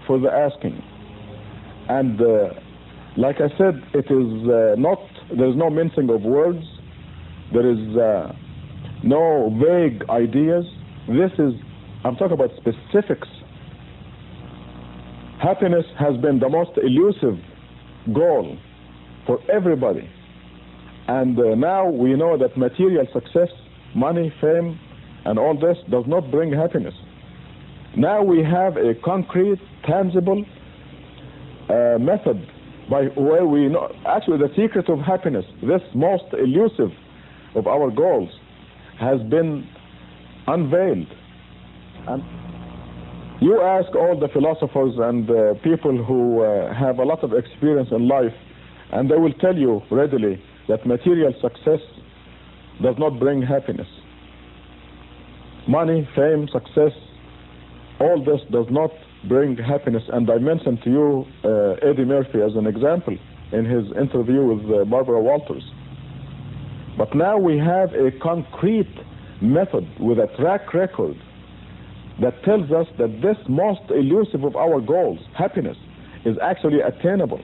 for the asking. And like I said, it is there's no mincing of words. There is no vague ideas. I'm talking about specifics. Happiness has been the most elusive goal for everybody. And now we know that material success, money, fame, and all this does not bring happiness. Now we have a concrete, tangible method by where we know actually the secret of happiness, this most elusive of our goals, has been unveiled. And you ask all the philosophers and people who have a lot of experience in life, and they will tell you readily that material success does not bring happiness. Money, fame, success, all this does not bring happiness. And I mentioned to you Eddie Murphy as an example in his interview with Barbara Walters. But now we have a concrete method with a track record that tells us that this most elusive of our goals, happiness, is actually attainable.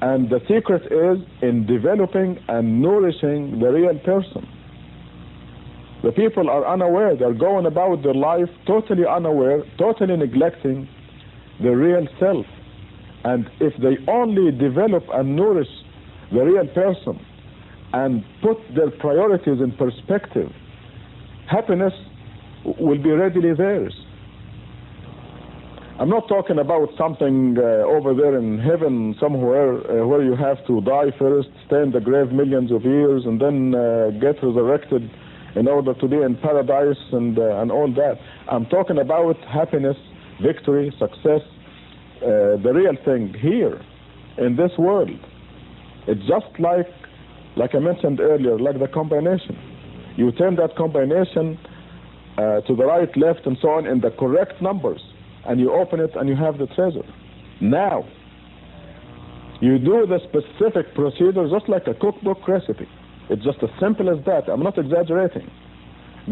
And the secret is in developing and nourishing the real person. The people are unaware. They're going about their life totally unaware, totally neglecting the real self. And if they only develop and nourish the real person and put their priorities in perspective, happiness will be readily theirs. I'm not talking about something over there in heaven somewhere where you have to die first, stay in the grave millions of years, and then get resurrected in order to be in paradise and all that. I'm talking about happiness, victory, success, the real thing here in this world. It's just like I mentioned earlier, like the combination. You turn that combination to the right, left, and so on in the correct numbers, and you open it and you have the treasure. Now, you do the specific procedure just like a cookbook recipe. It's just as simple as that. I'm not exaggerating.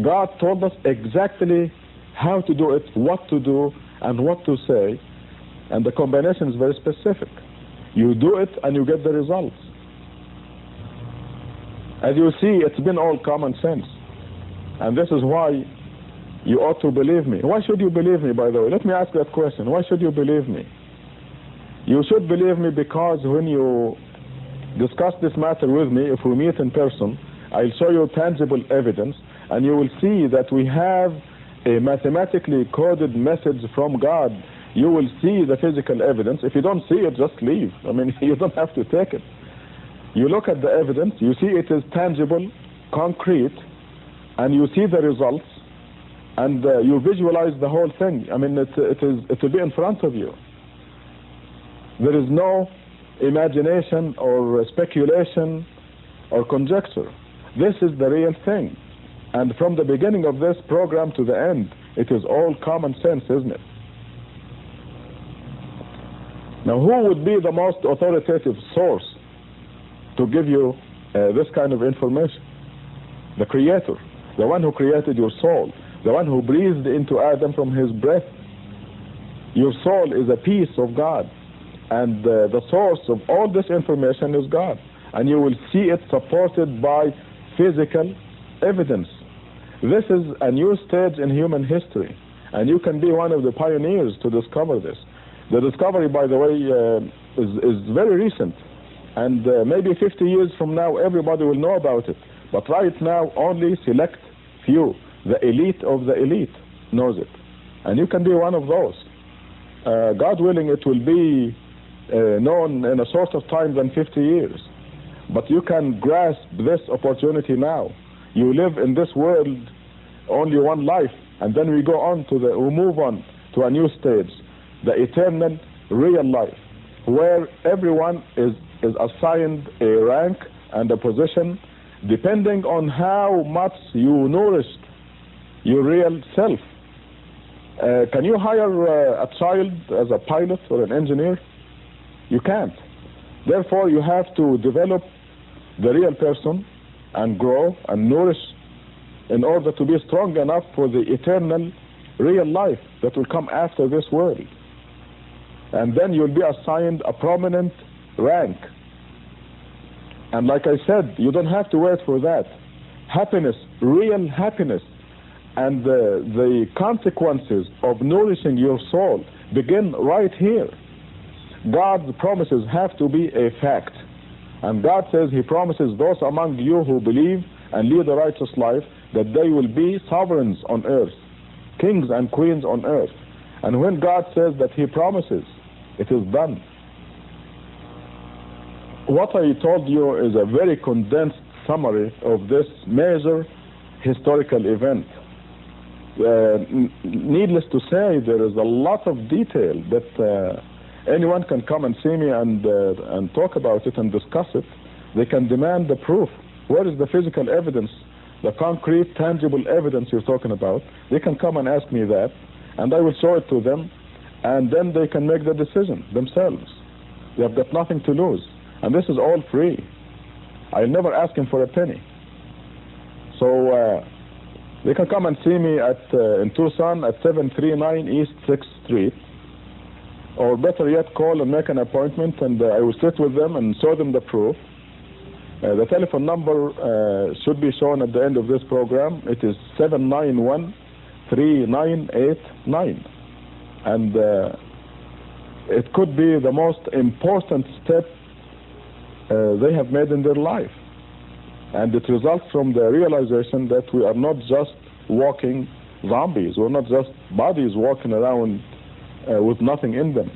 God told us exactly how to do it, what to do, and what to say, and the combination is very specific. You do it and you get the results. As you see, it's been all common sense. And this is why you ought to believe me. Why should you believe me, by the way? Let me ask that question. Why should you believe me? You should believe me because when you discuss this matter with me, if we meet in person, I'll show you tangible evidence, and you will see that we have a mathematically coded message from God. You will see the physical evidence. If you don't see it, just leave. I mean, you don't have to take it. You look at the evidence, you see it is tangible, concrete, and you see the results, and you visualize the whole thing. I mean, it will be in front of you. There is no imagination or speculation or conjecture. This is the real thing. And from the beginning of this program to the end, it is all common sense, isn't it? Now, who would be the most authoritative source to give you this kind of information? The Creator, the one who created your soul, the one who breathed into Adam from his breath. Your soul is a piece of God, and the source of all this information is God, and you will see it supported by physical evidence. This is a new stage in human history, and you can be one of the pioneers to discover this. The discovery, by the way, is very recent, and maybe 50 years from now everybody will know about it, but right now only select few, the elite of the elite, knows it, and you can be one of those. God willing, it will be known in a shorter time than 50 years, but you can grasp this opportunity now. You live in this world only one life, and then we move on to a new stage, the eternal real life, where everyone is assigned a rank and a position depending on how much you nourished your real self. Can you hire a child as a pilot or an engineer? You can't. Therefore, you have to develop the real person and grow and nourish in order to be strong enough for the eternal real life that will come after this world. and then you'll be assigned a prominent rank. And like I said, you don't have to wait for that. Happiness, real happiness, and the consequences of nourishing your soul begin right here. God's promises have to be a fact. And God says he promises those among you who believe and lead a righteous life that they will be sovereigns on earth, kings and queens on earth. And when God says that he promises, it is done. What I told you is a very condensed summary of this major historical event. Needless to say, there is a lot of detail that anyone can come and see me and talk about it and discuss it. They can demand the proof. Where is the physical evidence, the concrete, tangible evidence you're talking about? They can come and ask me that, and I will show it to them, and then they can make the decision themselves. They have got nothing to lose, and this is all free. I never ask them for a penny. So they can come and see me in Tucson at 739 East 6th Street, or better yet, call and make an appointment, and I will sit with them and show them the proof. The telephone number should be shown at the end of this program. It is 791-3989, and it could be the most important step they have made in their life, and it results from the realization that we are not just walking zombies. We're not just bodies walking around with nothing in them.